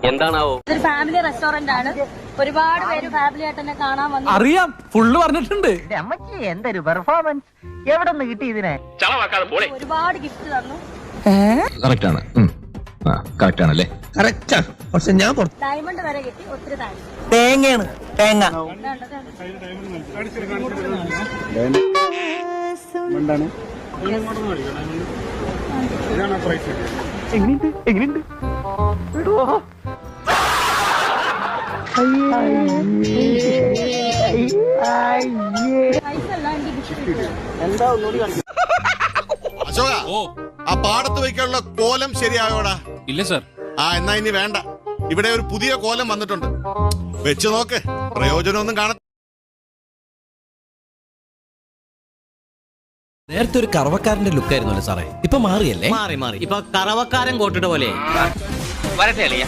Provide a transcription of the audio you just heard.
എന്താണാവോ? ഇതൊരു family restaurant ആണ്. ഒരുപാട് പേര് ഫാമിലി ആയിട്ട് തന്നെ കാണാൻ വന്നു. അറിയാം, ഫുള്ള് പറഞ്ഞിട്ടുണ്ട്. അമ്മച്ചി എന്തൊരു പെർഫോമൻസ്, എവിടെ നിന്ന് കിട്ടി ഇതിനെ? ഒരുപാട് ഗിഫ്റ്റ് തന്നു. കറക്റ്റ് ആണ്. കറക്റ്റ് ആണല്ലേ? കറക്റ്റ്. പക്ഷെ ഞാൻ ഡയമണ്ട് വരെ കിട്ടി. ഒത്തിരി താങ്ക്സ്. തേങ്ങയാണ്, തേങ്ങ. എങ്ങനെയുണ്ട്? പൈസ അല്ല, എനിക്ക് ഗിഫ്റ്റ് കിട്ടി. അശോക, ആ പാടത്ത് വയ്ക്കാനുള്ള കോലം ശരിയായോടാ? ഇല്ല സർ. എന്നാ ഇനി വേണ്ട. ഇവിടെ ഒരു പുതിയ കോലം വന്നിട്ടുണ്ട്, വെച്ച് നോക്ക്. പ്രയോജനമൊന്നും കാണ. നേരത്തെ ഒരു കറവക്കാരന്റെ ലുക്കായിരുന്നല്ലോ സാറേ, ഇപ്പൊ മാറിയല്ലേ? മാറി ഇപ്പൊ കറവക്കാരൻ കോട്ടിട്ട പോലെ. വരട്ടെ അളിയ.